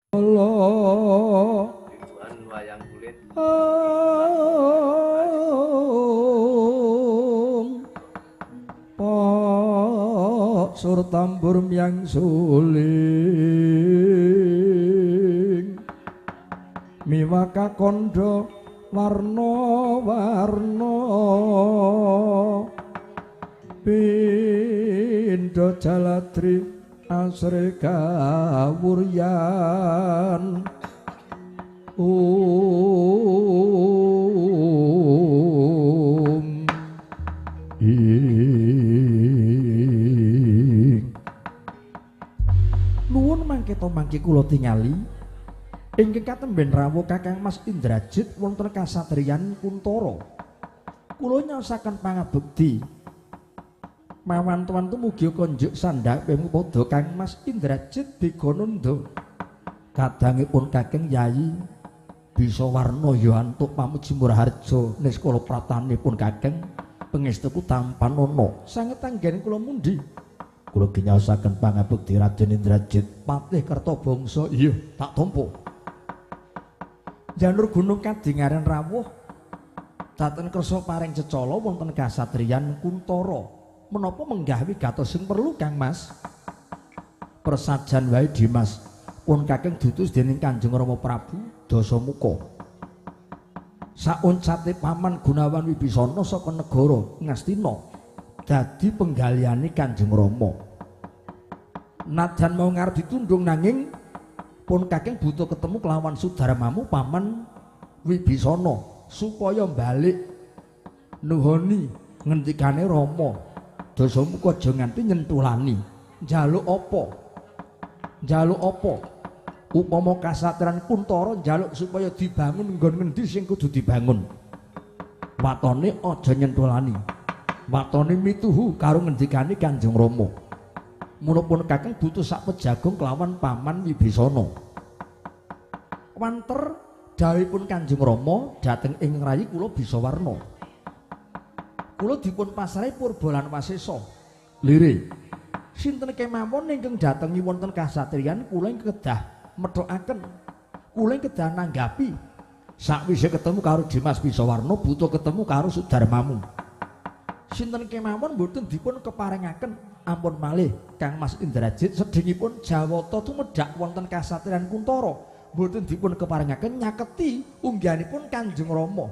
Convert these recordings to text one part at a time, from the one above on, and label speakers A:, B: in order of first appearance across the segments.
A: Allah
B: Tuhan wayang kulit
A: Pak sur tambur miang suling miwaka kondo warna-warna pindha jaladri asre kawuryan nuwun mangke to mangke kula tingali ingkang katemben rawuh Kakang Mas Indrajit wonten kasatriyan Kuntara kula nyaosaken pangabekti mawan-tuwan mugi konjuk sandhak pemu padha Kang Mas Indrajit Digananda kadangipun Kakang Yayi bisa warna ya antuk pamuji Murharja niskala pratanipun Kakang pangestuku tampan ana sanget anggen kula mundi kula ginyaosaken pangabekti Raden Indrajit Patih Kertabangsa iya tak tampa janur gunung kadingaran rawuh daten kersa paring cecala wonten kasatriyan Kuntara menapa menggawe gatos sing perlu Kang Mas persajan wae Dimas pun Kakang diutus dening Kanjeng Rama Prabu Dasamuka sauncate paman Gunawan Wibisana saka negara Ngastina dadi penggaliyane Kanjeng Rama najan mau ngarep ditundung nanging pun Kakang butuh ketemu kelawan Sudarmamu paman Wibisana supaya balik nuhoni ngendikane Rama Dasamuka aja nganti nyentulani njaluk apa upama kasatriyan Kuntara njaluk supaya dibangun nggon ngendi sing kudu dibangun watone aja nyentulani watone mituhu karo ngendikane Kanjeng Rama munapun Kakang butuh sak pejagung kelawan paman Wibisana wanter dawuhipun Kanjeng Rama dhateng ing rayi kula bisa warna kula dipun pasrahi Purbalan Wasesa lire sinten kemawon ingkang datengi wonten kasatriyan kula kedah methokaken kula kedah nanggapi sakwise ketemu karo Dimas Bisawarna butuh ketemu karo Sudarmamu sinten kemawon mboten dipun keparengaken ampun malih Kang Mas Indrajit sedhengipun jawata tumedhak wonten kasatriyan Kuntara mboten dipun keparengaken nyaketi unggihanipun Kanjeng Rama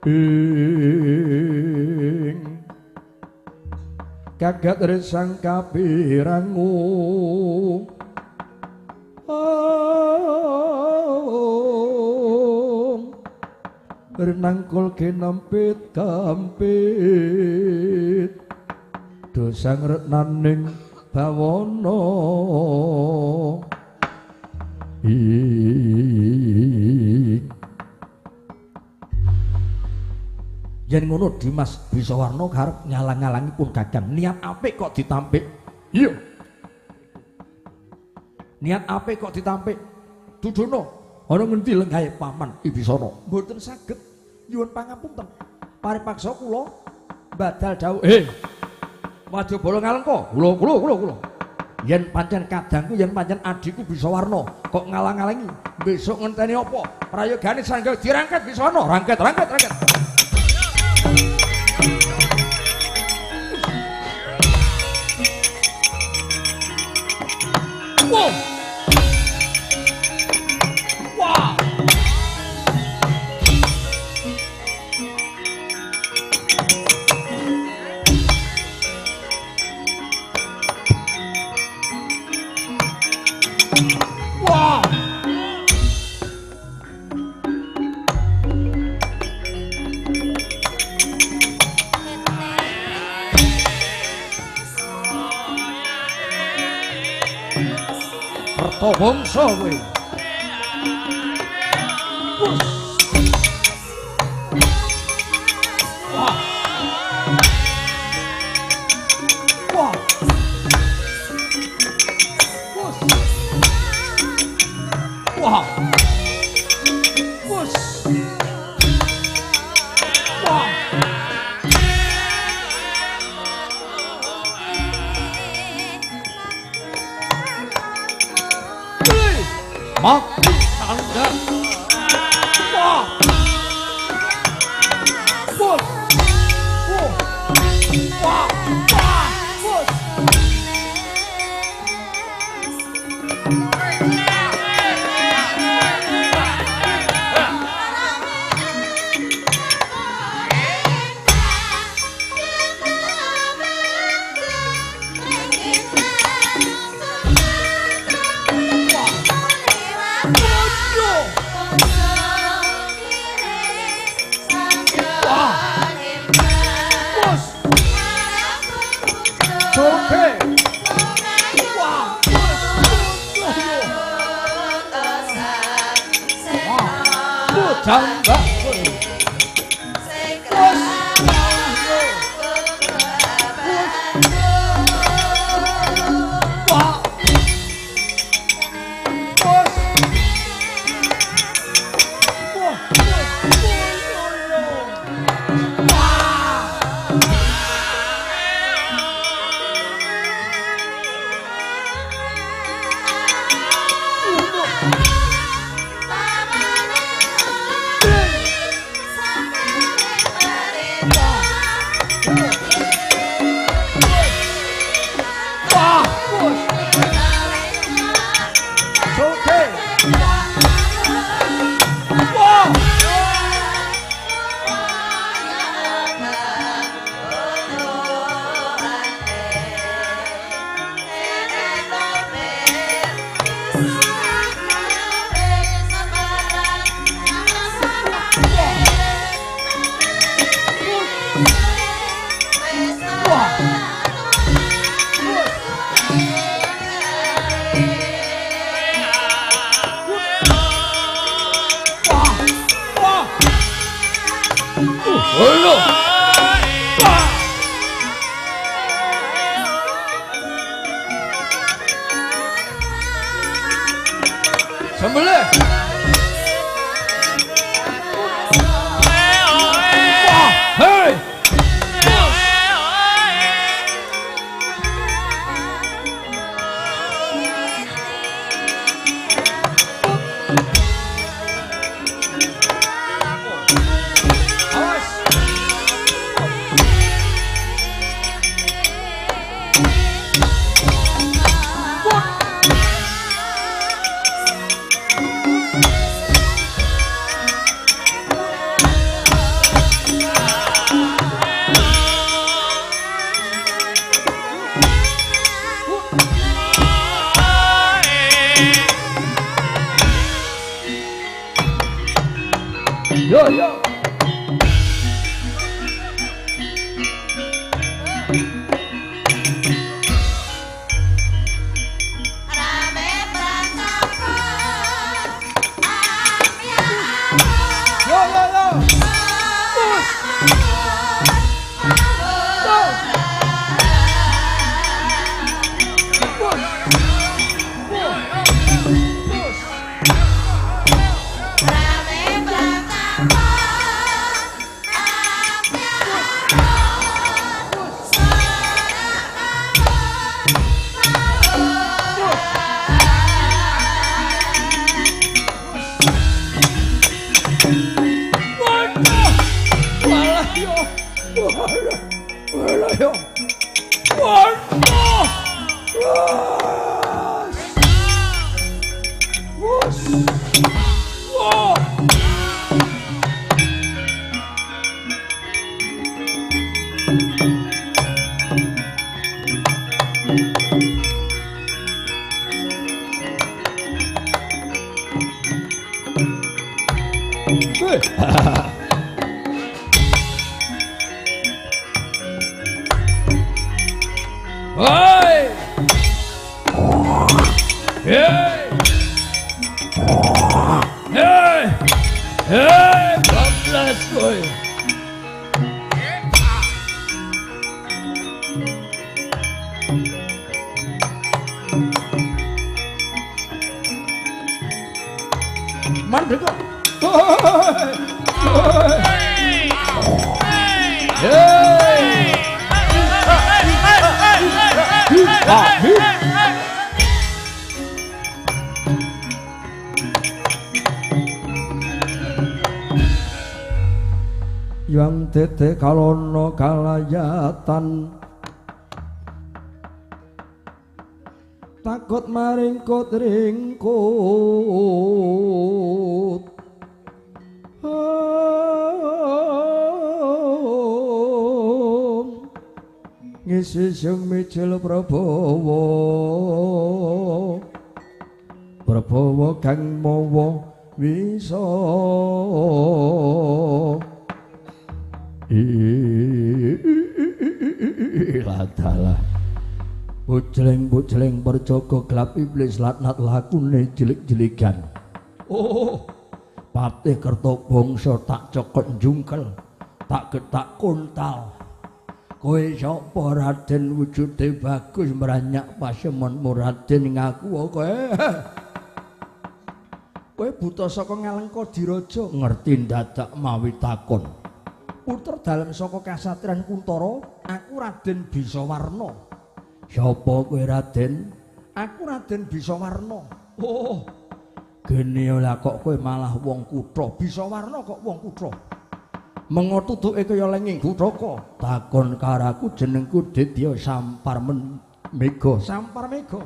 A: ing gagat resang kapirangu renangkul kinempit kampit dosang retnaning bawana yen ngono Dimas Bisawarna karep ngalang-alangi pun Kakang niat apik kok ditampik iya niat apik kok ditampik dudono ana ngendi lenggahe paman Wibisana mboten saged nyuwun pangapunten paripaksa kula badal dawuh Wajabala ngalengka kula yen pancen kadangku yen pancen adikku Bisawarna kok ngalang-alangi besok ngenteni apa prayogane sangga dirangket Bisana rangket wow wow wow Kertabangsa kowe wah wah wah wah 막 tangga wah bos wah bos 장가 sembelih hei yo yo mandek kok. Yang dede kalono kalayatan takut maringkut ringkut ngisi sing mijil Prabawa kang mawa wisa ladalah bojleng perjaga gelap iblis laknat lakune jelik-jeligan. Oh, patih Kertabangsa tak cokot jungkel, tak getak kuntal. Kowe sapa Raden wujude bagus meranyak pasemonmu Raden ngaku kowe. Kowe buta saka Ngalengka Diraja ngerti dadak mawi takon. Puter dalem saka kasatriyan Kuntara, aku Raden Bisawarna. Sapa kowe Raden? Aku Raden Bisawarna. Oh, gene ora kok kowe malah wong kutha. Bisawarna kok wong kutha. Mengo tutuke kaya lenging Gutaka. Takon karaku jenengku Dedya Sampar Mega. Sampar Mega.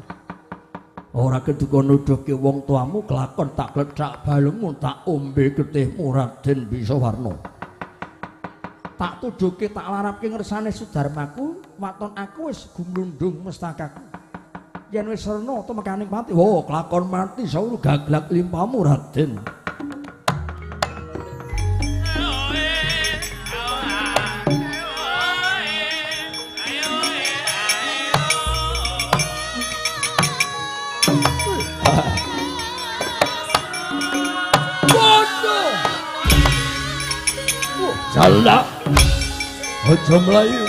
A: Ora keduka nuduhke wong tuamu kelakon tak klecak balungmu tak ombe getihmu Raden Bisawarna. Tak tuduhke tak larapke ngersane Sudarmaku, waton aku wis gumlundung mestakaku. Yen wis rena tumekaning pati, wo kelakon mati sauru gaglak limpamu Raden. Jalak aja mlayu.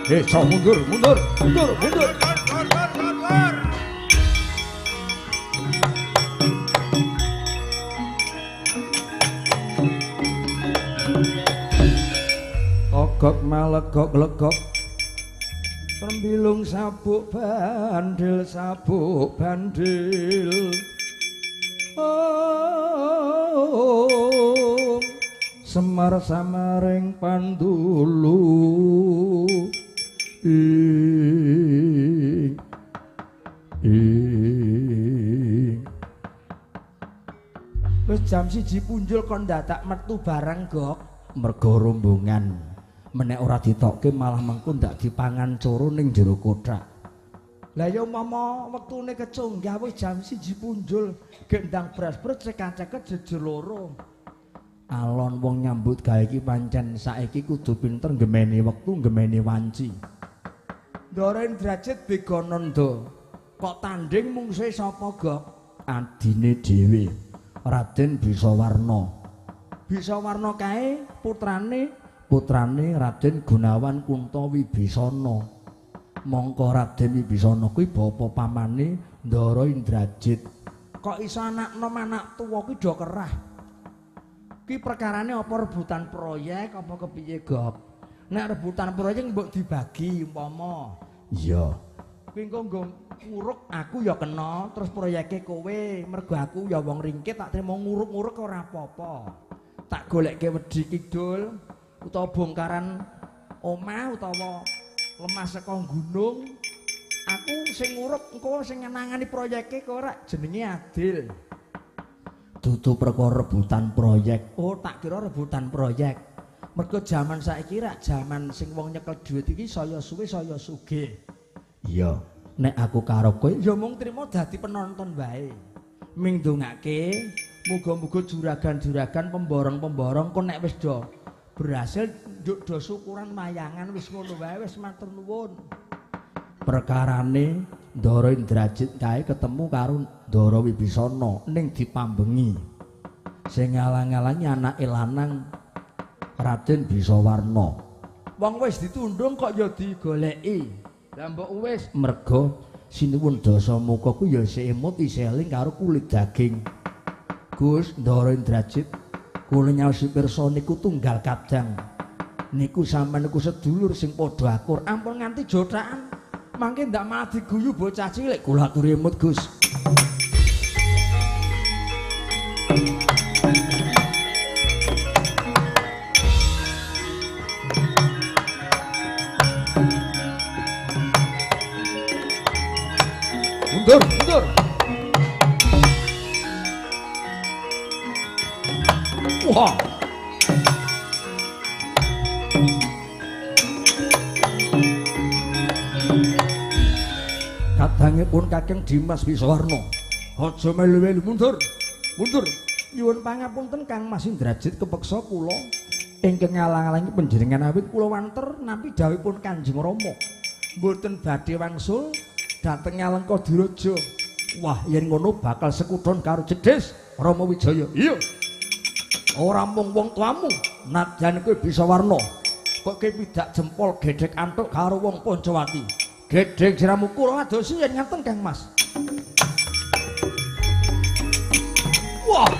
A: So mundur, mundur, mundur, mundur. Ogok malegok legok. Tembilung sabuk bandil, sabuk bandil. Oh, Semar samaring pandulu. Wis jam 1 punjul kon dadak metu barang gok. Mergo rombongan menek ora ditokke malah mengko ndak dipangan coro ning jero kothak. Lah ya umpama wektune kecunggah wis jam 1 punjul gendang bras-bras cekak-ceket jejer loro. Alon wong nyambut gawe iki pancen saiki kudu pinter ngemeni wektu ngemeni wanci. Ndara Indrajit begonondo. Kok tanding mungsuhe sapa gok? Adine dhewe. Raden Bisawarna. Bisawarna kae putrane Raden Gunawan Kuntawibisono. Mongko Raden Wibisana kuwi bapa pamane Ndara Indrajit. Kok iso anak nom anak tuwa kuwi do kerah. Ki perkarane apa rebutan proyek apa kepiye gok? Nek rebutan proyek mbok dibagi umpama. Iya. Kuwi engko nggo nguruk aku ya kena terus proyeke kowe mergo aku ya wong ringkit tak trimo nguruk-nguruk ora apa-apa. Tak golekke wedi kidul utawa bongkaran omah utawa lemah saka gunung. Aku sing nguruk engko sing nangani proyeke kok ora jenenge adil. Dudu perkara rebutan proyek. Oh, tak kira rebutan proyek. Mergo jaman saiki rak jaman sing wong nyekel dhuwit iki saya suwe saya sugih. Iya, nek aku karo kowe ya mung trimo dadi penonton wae. Ming ndongake muga-muga juragan-juragan pemborong-pemborong kok nek wis do berhasil nduk do syukuran mayangan wis ngono wae wis matur nuwun. Perkarane Ndara Indrajit kae ketemu karo Ndara Wibisana ning dipambengi. Sing ngalang-alangi anake lanang Raden Bisawarna. Wong wis ditundung kok ya digoleki. Lah mbok wis merga sinuwun Dasamuka ku ya isih emut isih eling karo kulit daging. Gus Ndara Indrajit, kula nyaosi pirsa niku tunggal kadang. Niku sampean niku sedulur sing padha akur, ampun nganti jothakan. Mangke ndak malah diguyu bocah cilik kula aturi emut Gus. Mundur, mundur. Wah. Kadangipun Kakang Dimas Bisawarna. Aja melu-melu mundur. Mundur. Nyuwun pangapunten Kang Mas Indrajit kepeksa kula ingkang ngalang-alangi panjenengan awit kula wanter nampi dawuhipun Kanjeng Rama. Mboten badhe wangsul dhateng Alengkadiraja. Wah, yen ngono bakal sekudon karo Jedhes Rama Wijaya. Iya. Ora mung wong tuamu, nadyan kowe Bisawarna. Kok kowe pidak jempol gedhek antuk karo wong Pancawati. Gedhek siramu kula adosi yen ngaten Kang Mas. Wah.